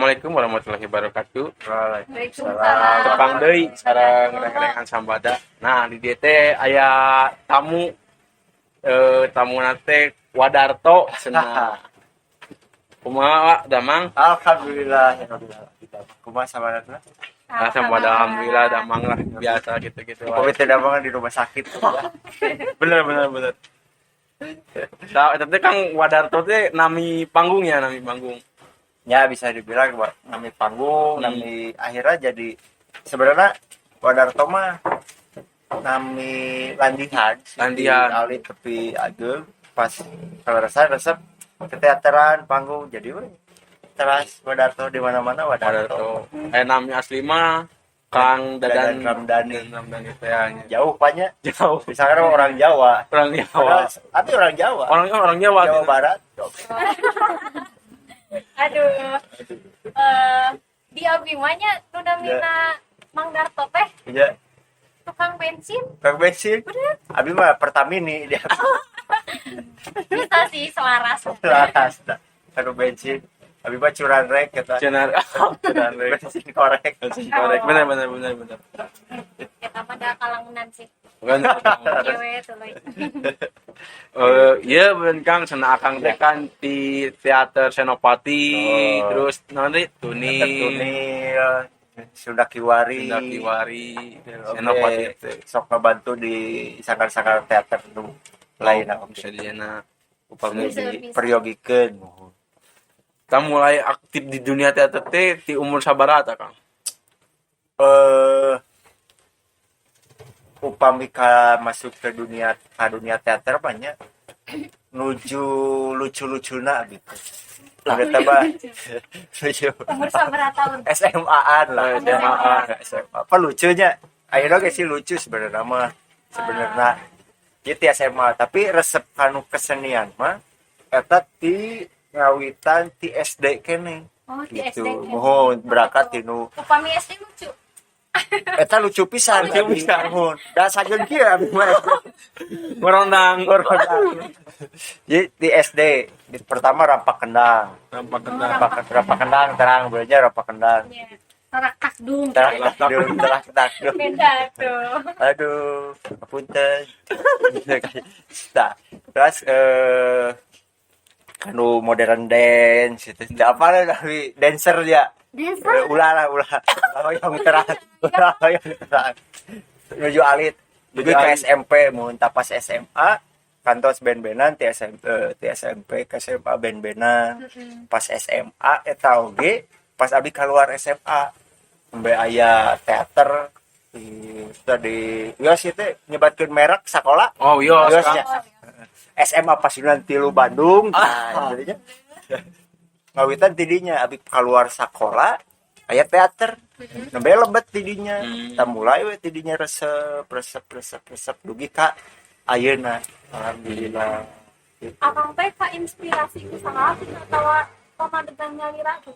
Assalamualaikum warahmatullahi wabarakatuh. Waalaikumsalam. Tepang deui sareng reng-rengan sambada. Nah, di dieu teh aya tamu tamuna teh Wadarto cenah. Kumaha Damang? Alhamdulillah. Kumaha sabarana? Alhamdulillah Damang lah biasa gitu-gitu. Covid teh damang di rumah sakit. Bener. Tah eta teh Kang Wadarto teh nami panggung. Ya bisa dibilang nami panggung, nami akhirnya jadi sebenarnya Wadarto mah nami landihan. Alit tepi ageng pas kalau resep keteateran panggung jadi terus Wadarto di mana-mana Wadarto. Nami asli mah Kang Dadan Ramdhani. teh Jauh banyak. jauh. Misalkan orang Jawa. Orang Jawa. Tapi orang Jawa. Orang Jawa. Jawa Barat. Aduh. Di abimanya udah mina Mang Darto teh Iya. tukang bensin. Kang bensin. Abi mah Pertamini dia. Bisa sih selaras. Laras. Kang bensin. Abi mah curanrek kata. Cenar. Bensin korek. Bener. Kita pada kalangan sih. Bukan. Cewek tuh lagi. Iya bener Kang, cenah Akang teh kan di teater Senopati, terus nanti Tuni sudah kiwari. Senopati teh. Sok ngebantu di sangkar-sangkar teater nu lain Bisa dieuna. upami Bisa. periogikeun. Kamu mulai aktif di dunia teater teh di umur sabaraha Kang? Upami masuk ke dunia teater banyak nuju lucu-lucuna gitu. Udah tambah lucu. Umur sabaraha tahun? SMA-an lah, SMA. SMA. Apa lucunya? Akhirnya sih lucu sebenarnya mah. Sebenarnya gitu SMA, tapi resep kanu kesenian mah eta ti ngawitan ti SD kene. Oh, di Gitu. SD. Mohon berangkat tinu Upami SD lucu. eta lucu pisan mohon. Da sajeun kieu abi mah. Merondang. Jadi di SD di pertama rampak kendang. Rampak kendang terang belajar rampak kendang. Iya. Tarak takdung. Telah takdung. Beda tuh. Aduh, punten. Nah, terus kanu modern dance itu. Apa tapi dancer dia. Dancer. Ulah. Yang terang. Menuju alit. Juga ke SMP mun pas SMA kantos band-bandan ti SMP ke SMA band-bandan. Pas SMA eta oge pas abi keluar SMA sampai aya teater di Yos itu nyebatkeun merek sekolah. Oh iya. Yosnya. SMA Pasundan 3 Bandung. Nah, jadinya ngawitan tidinya abi keluar sekolah aya teater. Nembe lebet tidinya. Kita mulai we tidinya resep dugi ka ayeuna. Alhamdulillah. Akang teh ka inspirasi ku saha sih atawa pamadegan nyalira tuh?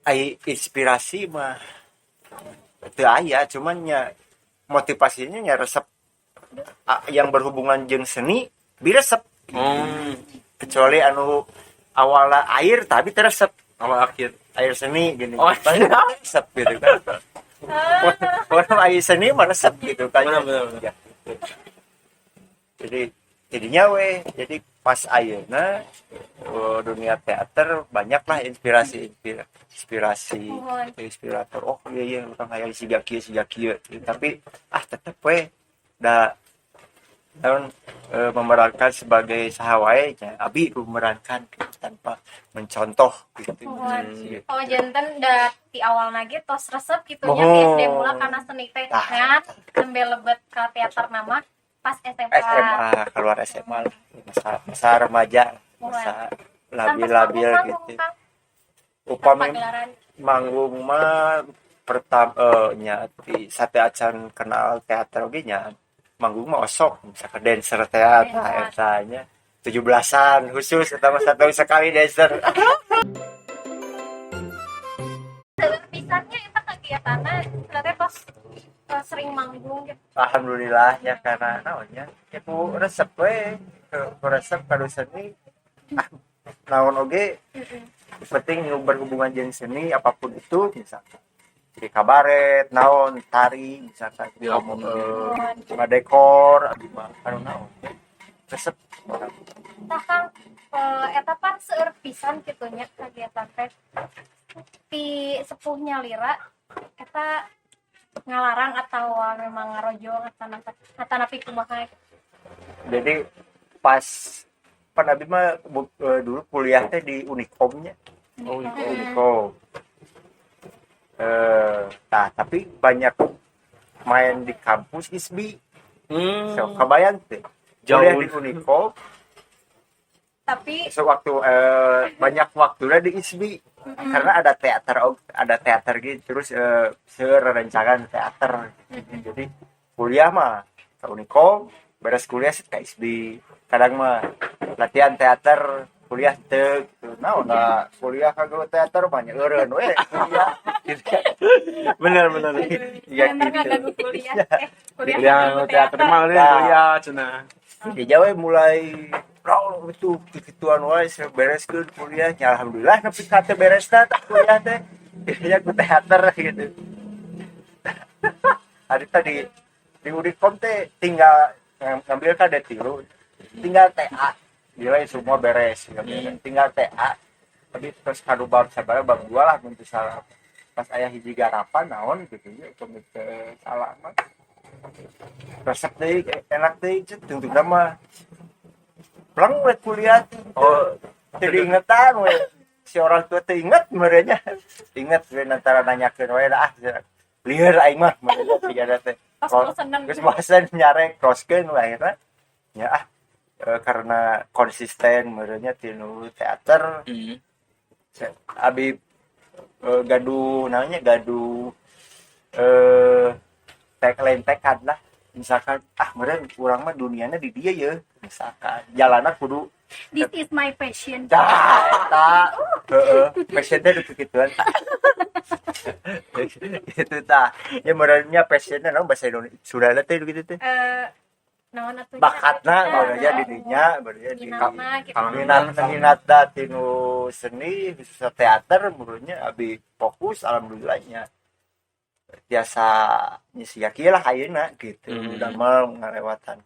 Ai inspirasi mah teu aya cuman nya motivasinya nya resep yang berhubungan jeung seni biresep. Kecuali anu awalna air tapi teresep Awal akhir. air seni gini. Oh, resep gitu kan. Orang air seni mah resep gitu kan. Benar. Ya. Jadi jadinya jadi pas ayeuna dunia teater banyaklah inspirator. Oh iya orang hayang siga kieu. Tapi tetep da tahun memerankan sebagai sahawae abi memerankan tanpa mencontoh gitu. Oh janten da ti awal lagi tos resep gitu nya di SD mula karena seni teh kan sambil lebet ke teater nama pas SMA keluar SMA masa remaja masa labil gitu. Upami manggung mah pertama nya di sate acan kenal teater oge nya manggung mah osok misalkan dancer teater etanya 17-an khusus utama satu sekali dancer. Pisannya eta kegiatanna sebenarnya tos sering manggung gitu. Alhamdulillah ya karena naonnya ku resep kadu seni naon oge penting nu berhubungan jeung seni apapun itu misalkan jadi kabaret naon tari misalkan ngadekor anu naon resep Tah Kang eta pan seueur pisan kitu nya kagiatan teh ti sepuhnya Lira eta ngalarang atau memang ngarojong atau napi kumaha. jadi pas Abi mah dulu kuliah teh di Unikomnya Unikom nah tapi banyak main di kampus ISBI so kabayang teh kuliah di Unikom Tapi sewaktu banyak waktunya di ISBI karena ada teater gitu terus serencangan teater jadi kuliah mah ke Unikom beres kuliah ke ISBI kadang mah latihan teater kuliah teu gitu nah kuliah kagak teater banyak eureun we kuliah bener iya bener gitu ngaganggu kuliah kuliah teater mah kuliah cenah di Jawa mulai itu kituan wae bereskeun kuliah nya alhamdulillah nepi ka teh beresna teh kuliah teh ya ku teater gitu. Hari tadi di Unikom teh tinggal ngambil ka D3 tinggal TA gila semua beres ya, tinggal TA tapi terus kadu bab sabara bab 2 lah mun salah pas aya hiji garapan naon gitu nya komite salah mah resep deui enak deui tungtungna mah pulang we kuliah jadi ingetan we si orang tua teh inget merenya inget we antara nanyakeun we dah lieur aing mah merenya tiada teh geus bosen nyarek kroskeun we akhirna nya karena konsisten merenya tinu teater abi gaduh tekad lah misalkan meureun urang mah duniana di dia ya misalkan jalanna kudu this is my passion. Passion teh itu gituan itu tah ya meureunnya passionnya naon bahasa Indonesia Sunda teh gitu teh Naon atuh bakatna meureunnya di dinya meureunnya di minatna tinu seni khususnya teater meureunnya abi fokus alhamdulillahnya biasa sia kieu lah ayeuna gitu damel ngalewatan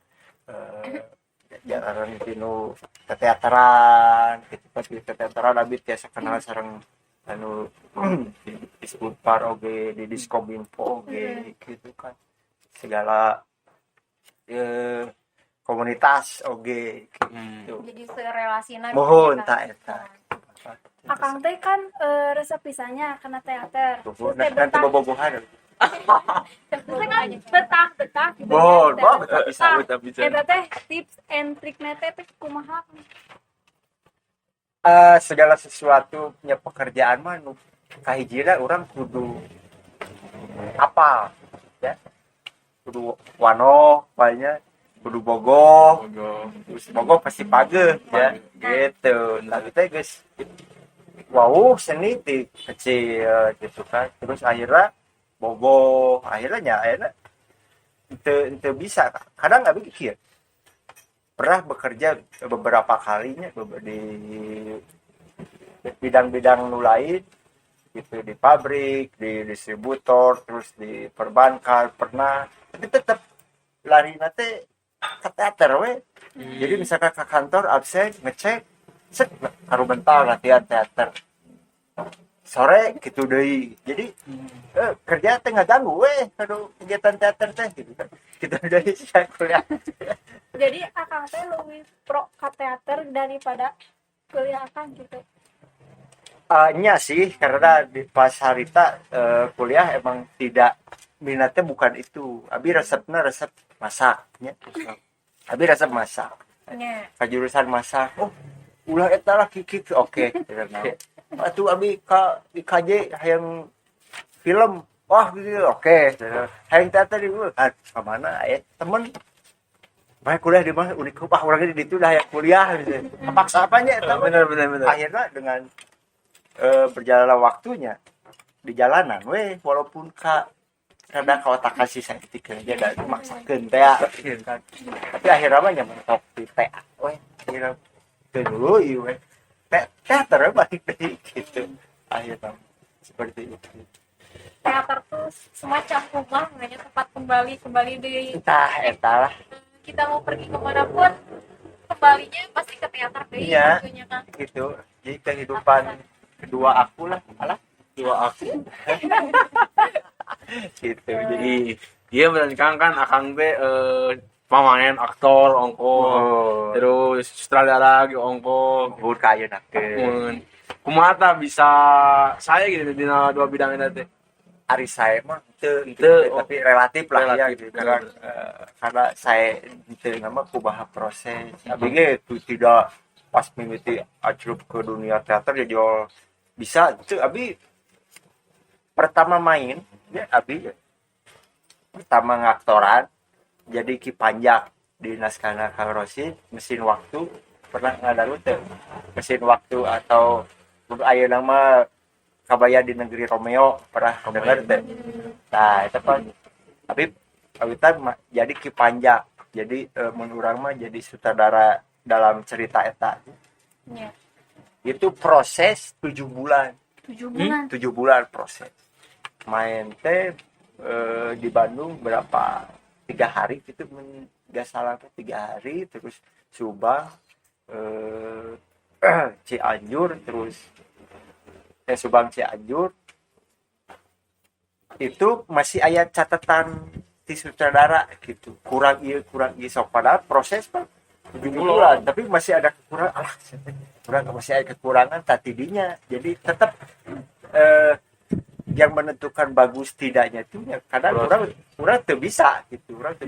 jalanan tinu teateran gitu teateran abi biasa kenal sareng anu di Spunpar oge di Diskominfo oge gitu kan segala komunitas oge gitu jadi serelasina mohon tak eta Akang teh kan resep pisahnya karena teater. tuh nanti bobogohan Terus kan betah gitu. bon bisa Eta teh tips and triknya teh kumaha? segala sesuatu punya pekerjaan mah nu kahijina urang kudu apal ya kudu wano banyak kudu bogoh terus bogoh pasti page ya gitu tapi teh geus wow seni ti kecil gitu kan terus akhirnya bogoh akhirnya itu bisa kadang nggak pikir pernah bekerja beberapa kalinya di bidang-bidang lain gitu di pabrik di distributor terus di perbankan pernah tapi tetap lari nate ke teater we jadi misalkan ke kantor absen ngecek set haru bentar latihan teater sore gitu deui jadi kerja teh ngaganggu we kadu kegiatan teater teh gitu kan kita deui saya kuliah Jadi akang teh lebih pro ke teater daripada kuliah akang gitu. Nya sih karena di pas harita kuliah emang tidak minatnya bukan itu abi resepnya resep masaknya abi resep masak ke jurusan masak ulah eta lah kiki oke atuh abi ka di KJ hayang film wah gitu oke hayang teater di mana aya temen baik kuliah di mana Unikom orangnya di situ dah hayang kuliah gitu paksa apanya eta bener akhirnya dengan berjalanlah waktunya di jalanan walaupun kada otak kasih saeutik aja da maksakeun teh kan tapi akhirnya mah nya mentok di TA akhirnya teu dulu ieu teater balik deh gitu akhirnya seperti itu. Teater tuh semacam rumah, hanya tempat kembali di Entah etalah kita mau pergi kemanapun, kembalinya pasti ke teater deh. Iya. Tentunya kan. gitu. Jadi kehidupan kedua aku lah, alah kedua aku gitu. Jadi Iya benar kan akang teh pemain aktor ongko terus sutradara gitu ongko Bur kayu nakeun. mun kumaha tah bisa saya gitu di dua bidang itu teh. Ari saya mah teu Teu, tapi relatif lah ya relatif, gitu. benar. Karena saya teu nama kumaha proses. Abi ge tu tidak pas mimiti ajrub ke dunia teater jadi bisa teu abi pertama main ya abi pertama ngaktoran jadi Ki Panjak di naskah Kang Rosi mesin waktu pernah ngadagu teu mesin waktu atau aya nama Kabaya di Negeri Romeo pernah dengar teh. Nah, itu kan abi jadi Ki Panjak. Jadi mun urang mah jadi sutradara dalam cerita eta. Iya. Itu proses 7 bulan. 7 bulan. 7 bulan proses. Main teh di Bandung berapa 3 hari gitu enggak salah 3 hari terus Subang Cianjur terus Subang Cianjur itu masih aya catatan di sutradara gitu kurang iya sok padahal proses kan 7 bulan tapi masih ada kekurangan masih ada kekurangan tadinya jadi tetap yang menentukan bagus tidaknya itu ya kadang orang tuh bisa gitu orang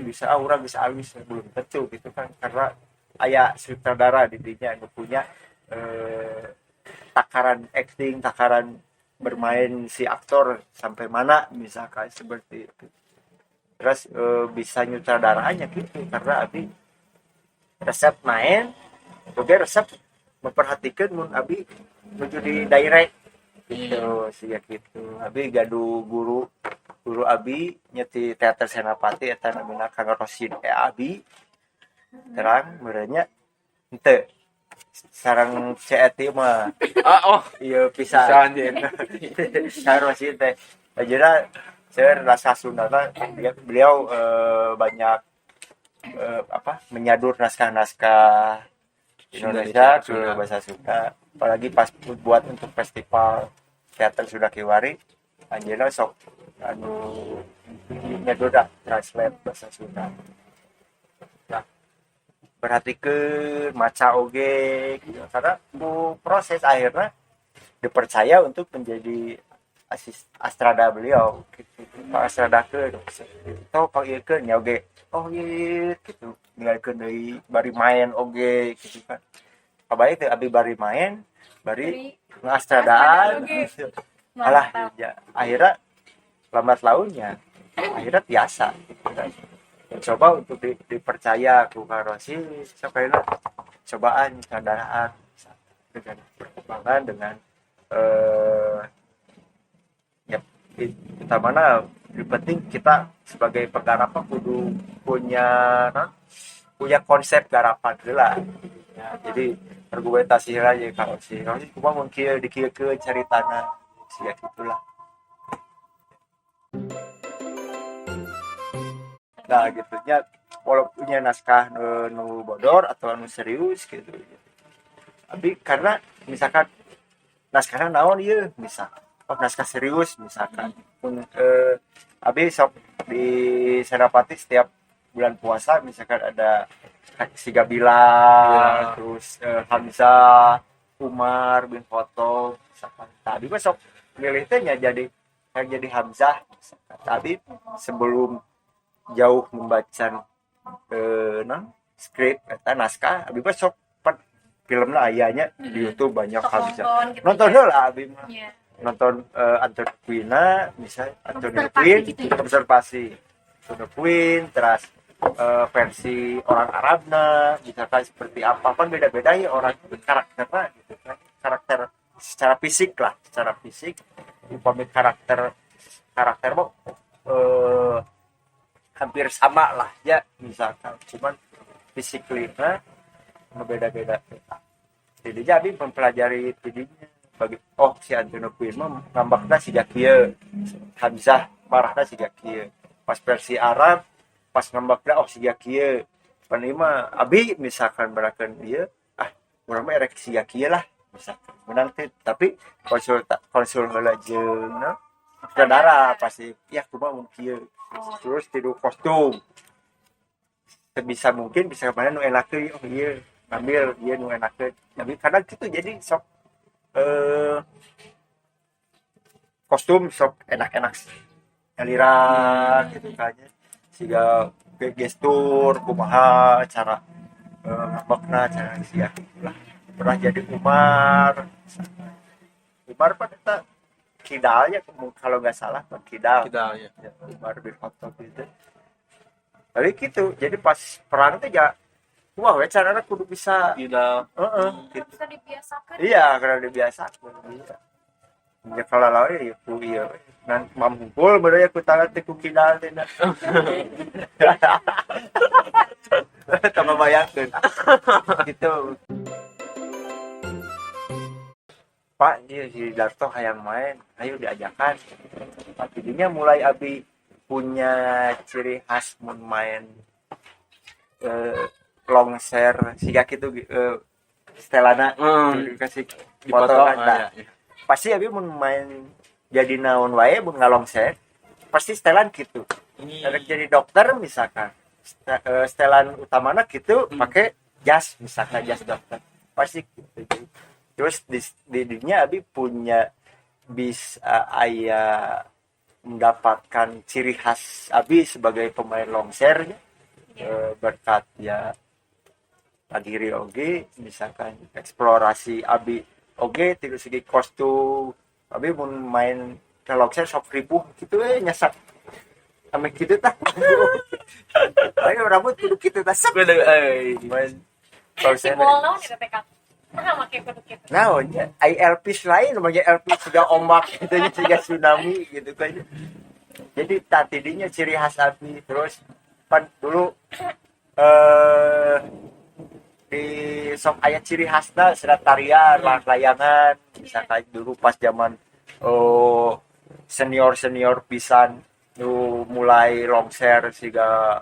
bisa alus belum tentu gitu kan karena aya sutradara di dinya yang punya takaran acting, takaran bermain si aktor sampai mana misalkan seperti itu. Terus bisa nyutradaranya gitu karena abi resep main, oke resep memperhatikan mun abi menuju di direct gitu sih gitu. Abi gaduh guru abi nyeti teater Senapati eta namina Kang Rosin abi terang merenya henteu sarang CET mah iya bisa anjir. harus itu teh jadi saya rasa Sunda beliau banyak menyadur naskah-naskah Indonesia ke bahasa Sunda apalagi pas buat untuk festival teater Sunda Kiwari anjeunna sok anu nyadur translate bahasa Sunda perhatikan maca oge gitu. Karena bu proses akhirnya dipercaya untuk menjadi astrada beliau gitu. Pak astrada ke tau Pak ieu ke nya oge oh iya gitu ninggalkeun deui bari main oge gitu kan kabaya teh abi bari main bari ngastradaan gitu. Alah ya akhirnya lambat launnya akhirnya biasa gitu kan. Coba untuk dipercaya ke Kang Rosi sampai cobaan kendaraan dengan perkembangan dengan ya kita mana lebih penting kita sebagai penggarap kudu punya konsep garapan lah ya, jadi argumentasi aja Kang Rosi cuma mungkin dikira ceritana sih ya gitulah. Nah gitu nya walaupun punya naskah nu bodor atau nu serius gitu. Tapi karena misalkan naskahna naon ieu misal naskah serius misalkan pun abi sok di Senapati setiap bulan puasa misalkan ada Siga Bilar terus Hamzah Umar bin Foto misalkan tadi mah sok milih teh jadi Hamzah misalkan. Tapi sebelum jauh membaca skrip eta naskah abi mah sok filmna ayanya di YouTube banyak Hamzah Gitu nonton ya. lah abi mah nonton Anton Queen misalnya Anton Queen gitu ya. observasi Anton Queen terus versi orang Arabna misalkan seperti apa kan beda-beda ya orang karakternya gitu kan karakter secara fisik upami karakter mah hampir sama lah ya misalkan cuman fisiknya beda-beda Tidinya abi mempelajari tidinya bagi si Antonio Quinn mah ngambakna siga kieu Hamzah marahna siga kieu pas versi Arab pas ngambakna siga kieu panima abi misalkan barakeun ieu urang mah erek siga kieu lah misalkan menang teh tapi konsul heula jeung saudara pasti ya kumaha mun kieu terus tidur kostum sebisa mungkin bisa kemana nu enakeun ieu ngambil ieu nu enakeun tapi kadang gitu jadi sok kostum sok enak-enak ngaliran gitu kayaknya siga gestur kumaha cara ngambekna cara sia lah pernah jadi Umar pada kidalnya kalau nggak salah kidal ya. Umar bin Khattab itu tapi gitu jadi pas perang tuh ya wah caranya kudu bisa Tidak. gitu. bisa dibiasakan Iya, karena udah biasa. Iya. Ya kalau lawan ya ku iya. Nan mampul bener ya ku tangan teh ku kidal teh. Tambah bayangkeun. Gitu. Pak, dia si Darto hayang main, ayo diajakan. Tapi dinya mulai abi punya ciri khas mun main longser siga kitu setelana dikasih foto kan pasti abi mun main jadi naon wae mun ngalongser pasti setelan gitu jadi dokter misalkan setelan utamana gitu pakai jas misalkan jas dokter pasti gitu terus di dunia abi punya aya mendapatkan ciri khas abi sebagai pemain longser berkat ya diri oge misalkan eksplorasi abi oge tilu segi kostum abi mun main longser sok ribuh gitu nyasak ame kitu tah ayo rambut kudu kitu tah sep main longser simbol naon ya TK nah make kudu kitu naon ya ILP lain namanya LP sudah ombak gitu nya siga tsunami gitu kan jadi tadinya ciri khas abi terus pan dulu di sok aya ciri khasna serat tarian layangan misalkan dulu pas zaman senior pisan nu mulai longser siga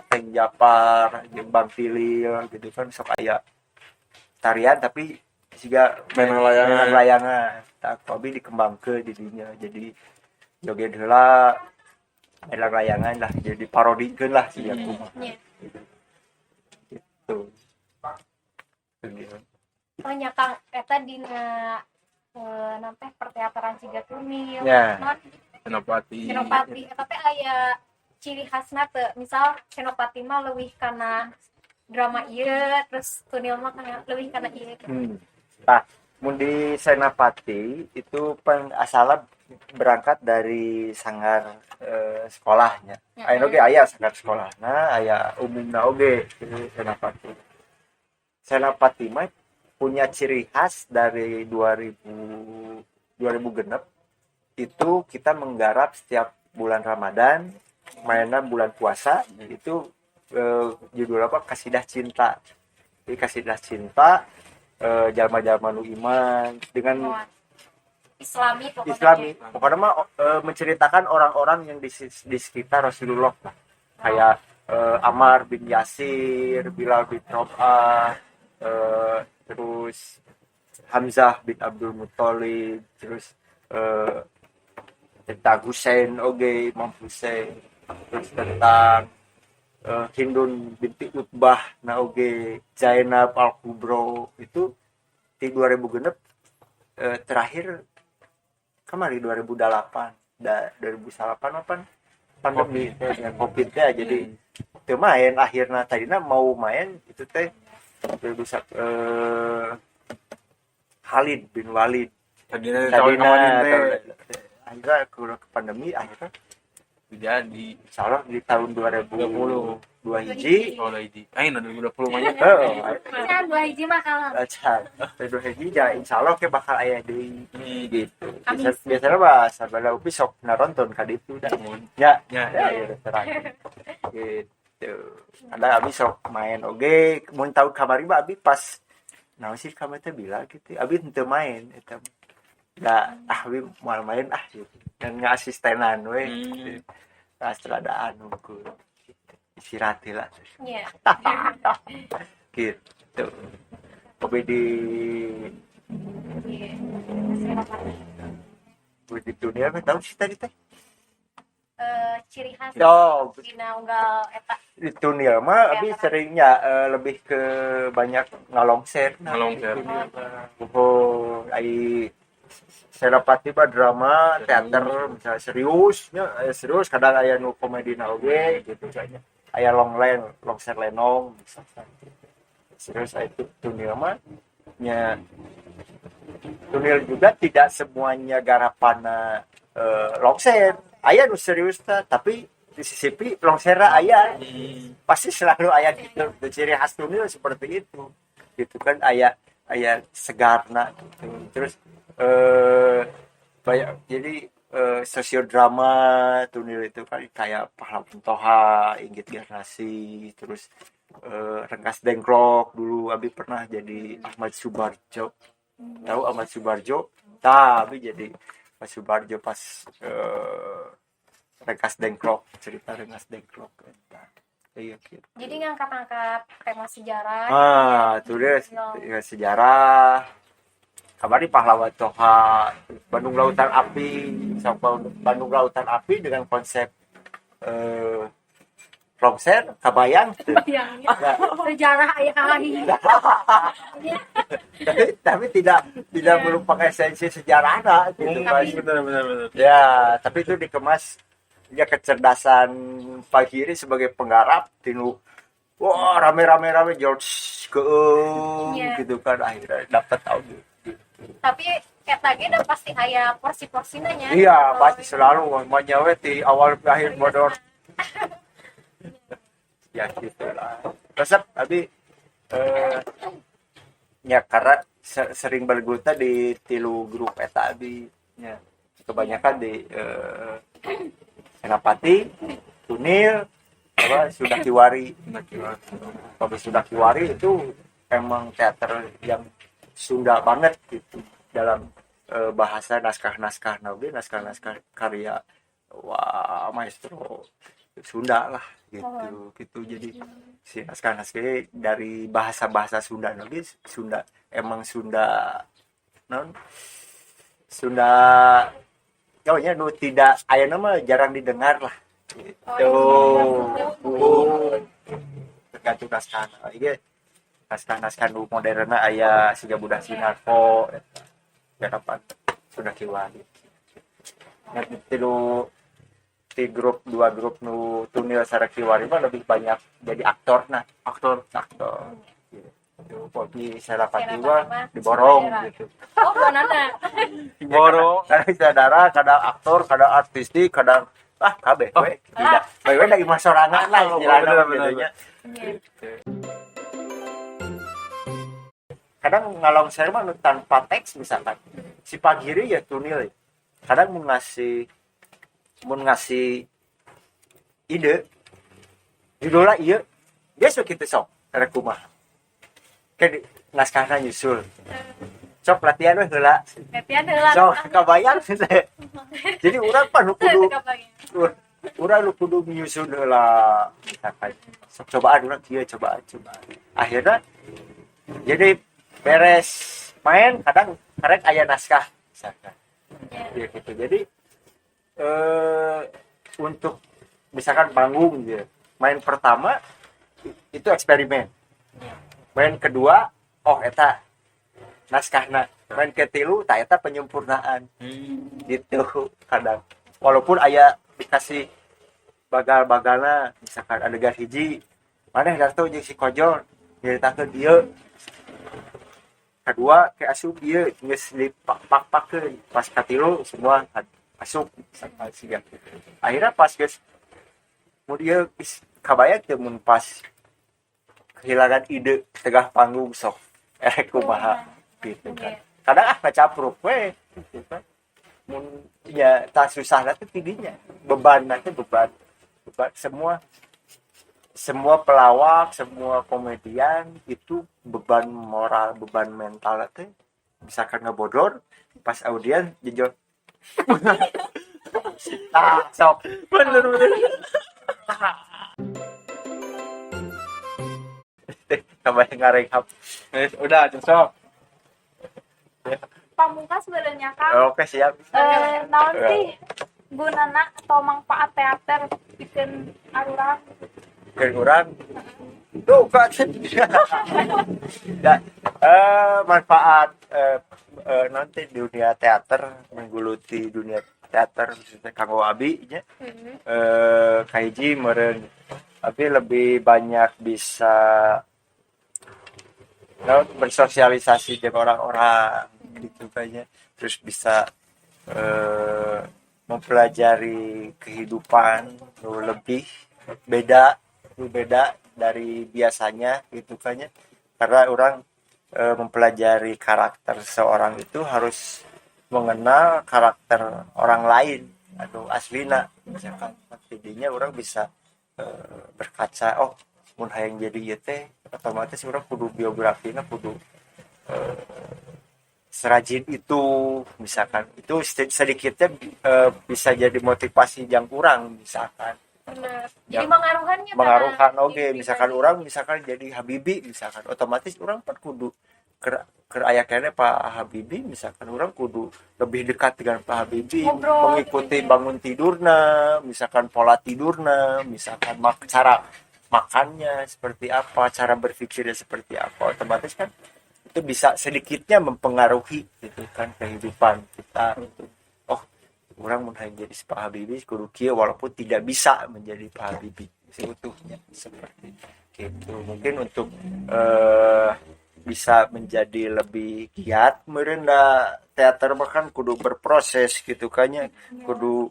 Teng Japar jeung Bang Pilil gitu kan sok aya tarian tapi siga Mainan layangan tak abi dikembangkeun di dinya jadi joget heula main layangan lah jadi parodikeun lah siga kumaha gitu. Nya Kang eta dina nampeh perteateran Siga Tumil Ya. Senopati eta teh aya ciri khasna teu misal Senopati mah leuwih kana drama ieu terus Tunil mah kana leuwih kana ieu Nah, mun di Senapati itu asalnya berangkat dari sanggar sekolahnya. Aya oge aya sanggar sekolahna, aya umumna oge di Senapati. Senapati mah punya ciri khas dari 2000 genep itu kita menggarap setiap bulan Ramadan, mainan bulan puasa itu judul apa? Kasidah Cinta. Jadi Kasidah Cinta jalma-jalma nu iman dengan Islami pokoknya mah menceritakan orang-orang yang di sekitar Rasulullah lah. Kayak Ammar bin Yasir, Bilal bin Rabah, terus Hamzah bin Abdul Muthalib, terus tentang Husain oge, Imam Husain, terus tentang Hindun binti Utbah na oge, Zainab Al-Kubro itu di 2000 genep terakhir kemarin 2008 2008 pandemi dengan Covid ya jadi teu main akhirnya tadinya mau main itu teh Khalid bin Walid tadinya tahun akhirnya ke pandemi akhirnya jadi insyaallah di tahun 2020 hiji ayo 2020 mah kan 2 hiji mah kalau acan 2 hiji ya insyaallah ke bakal aya deui gitu biasanya mah sabada upi sok naronton ka ditu da ya terang gitu ada abi sok main oge mun tahun kamari mah abi pas nah sih kamu teh bilang gitu abi henteu main eta da abi moal main gitu dan ngasistenan we gitu. Astradaan unggul gitu. Istirahat lah Iya. gitu kopi di Iya. Silakan. di dunia mah tahu sih tadi teh Ciri khas yo dina unggal eta. di dunia mah abi seringnya lebih ke banyak ngalongser Ngalongser. oh ai Senapati mah drama teater misalnya serius kadang aya nu komedi na oge gitu kayaknya aya longser lenong misalkan serius itu dunia mah nya dunia juga tidak semuanya garapana longser aya nu serius tapi di sisipi longsera aya pasti selalu aya gitu ciri khas dunia seperti itu gitu kan aya segarna gitu terus banyak jadi sosiodrama tunil itu kan kayak Pahlawan Toha, Inggit Garnasi, terus Renggas Dengklok dulu abi pernah jadi Ahmad Subarjo. Tahu Ahmad Subarjo? Abi jadi Ahmad Subarjo pas Renggas Dengklok, cerita Renggas Dengklok. Iya gitu. Jadi ngangkat-ngangkat tema sejarah. Tuh dia sejarah. Kamari Pahlawan Toha, Bandung Lautan Api, sampai Bandung Lautan Api dengan konsep longser, kabayang. Bayangnya sejarah ayah tapi tidak melupakan esensi sejarah gitu kan. Benar. Ya, tapi itu dikemas ya kecerdasan Pagiri sebagai penggarap tinu wah rame George gitu kan akhirnya dapat tahu Tapi eta ge udah pasti aya porsi-porsina nya. iya pasti selalu manyawe di awal akhir bodor ya gitu lah resep abi ya karena sering berguna di tilu grup eta abi ya kebanyakan di Senapati Tunil apa sudah Kiwari kalau sudah Kiwari itu emang teater yang Sunda banget gitu dalam bahasa naskah-naskah karya wah maestro Sunda lah gitu jadi si naskah-naskah dari bahasa Sunda lagi Sunda emang Sunda non Sunda kayaknya nu tidak aya nama jarang didengar lah gitu tergantung naskah iya naskah nu moderna aya siga budak Sinarko garapan sudah Kiwari nanti tilu di dua grup nu Tunil sareng Kiwari mah lebih banyak jadi aktor gitu kopi Senapati mah diborong gitu Oh, bonana. Borong. kadang saudara kadang aktor kadang artistik kadang kabeh we tidak we dari mah sorangan lah istilahna bedanya kadang ngalongser mah tanpa teks misalkan si Pagiri ya Tunil kadang mau ngasih ide judulnya iya dia sok kitu sok rek kumaha ke naskahna nyusul sok latihan we heula Latihan heula. sok kabayang jadi urang pan kudu urang kudu nyusun heula misalkan sok cobaan urang kieu cobaan akhirnya jadi beres main kadang karek aya naskah misalkan ya gitu jadi untuk misalkan panggung gitu main pertama itu eksperimen main kedua eta naskahna main ketilu eta penyempurnaan gitu kadang walaupun aya dikasih bagal-bagalna misalkan adegan hiji maneh darto jeung si Kojol nyaritakeun ieu kedua ke asup ieu geus dipak-pakeun pas katilu semua asup misalkan siga akhirnya pas geus mun ieu kabayang teu mun pas kehilangan ide tengah panggung sok kumaha gitu kan kadang kacapruk we gitu kan mun ya tak susah nanti tidinya beban semua semua pelawak, semua komedian itu beban moral, beban mental teh misalkan ngebodor pas audiens jujur. Nah, sok Bener. tambah ngarekap. Udah, sok. Pamungkas sebenarnya Kang. Oke, siap. Naon sih gunana atau manfaat teater bikin arurang? Ke urang tuh kan dan manfaat nanti dunia teater menggeluti dunia teater khususnya kanggo abi nya kahiji meureun abi lebih banyak bisa bersosialisasi dengan orang-orang gitu kayaknya, terus bisa mempelajari kehidupan lebih beda dari biasanya gitu kayaknya, karena orang mempelajari karakter seorang itu harus mengenal karakter orang lain atau aslina misalkan jadinya orang bisa berkaca oh mun hayang jadi ieu teh otomatis orang kudu biografinya kudu serajin itu misalkan itu sedikitnya bisa jadi motivasi yang kurang misalkan Bener. Jadi mengaruhannya mengaruhkan oke misalkan orang misalkan jadi Habibi misalkan otomatis orang kan kudu ke aya kene Pak Habibi misalkan orang kudu lebih dekat dengan Pak Habibi Ngobrol, mengikuti gitu. bangun tidurna misalkan pola tidurna misalkan cara makannya seperti apa cara berpikirnya seperti apa otomatis kan itu bisa sedikitnya mempengaruhi gitu kan kehidupan kita gitu. Oh orang mau jadi Pak Habibie kudu kieu walaupun tidak bisa menjadi Pak Habibie seutuhnya seperti itu mungkin untuk bisa menjadi lebih giat meureun teater bahkan kudu berproses gitu kayaknya kudu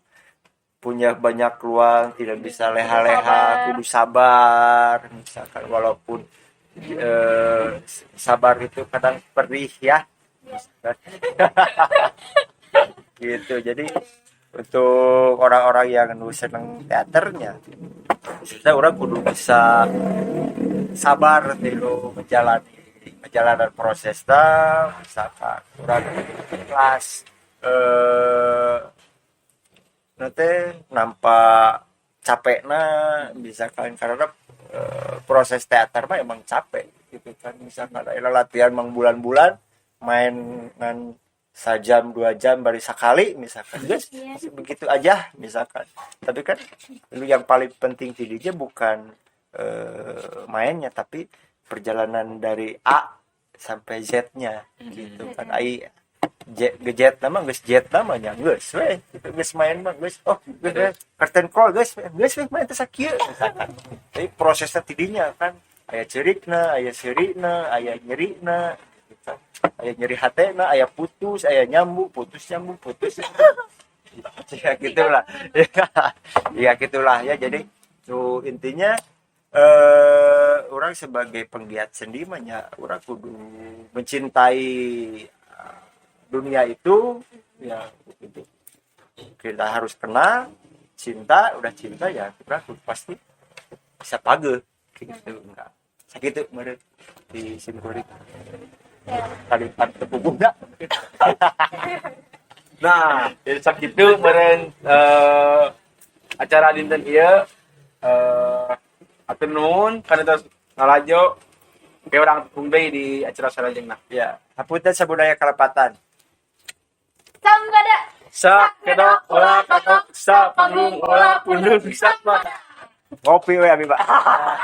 punya banyak ruang tidak bisa leha-leha kudu sabar misalkan walaupun sabar itu kadang perih ya gitu jadi untuk orang-orang yang seneng teaternya kita orang kudu bisa sabar dulu menjalani proses misalkan orang kelas nanti nampak capeknya misalkan karena proses teater mah emang capek gitu kan misalkan ada latihan mang bulan-bulan main dengan sajam 2 jam baru sekali misalkan guys begitu aja misalkan tapi kan lu yang paling penting tidinya bukan mainnya tapi perjalanan dari A sampai Z-nya gitu kan ai jet nama guys jet namanya guys we guys main mah guys oh guys curtain call guys main teh sakieu misalkan tapi prosesnya tidinya kan aya cerikna aya serina aya nyerina gitu. Aya nyeri hatena aya putus aya nyambung putus ya gitulah ya gitulah ya jadi tuh intinya orang sebagai penggiat seni mah orang kudu mencintai dunia itu ya gitu. Kita harus kenal cinta udah cinta ya kita pasti bisa page gitu enggak sakitu meureun di simkuring kali tepuk guna Nah, jadi sakitu meureun acara dinten ieu atur nuhun kana tos ngalajo ke urang tepung deui di acara salajengna. ya hapunten sabudaya kalepatan Sambada. Sakedok ulah katok sa panggung ulah pundung sa mata. ngopi we abi Pak Ah.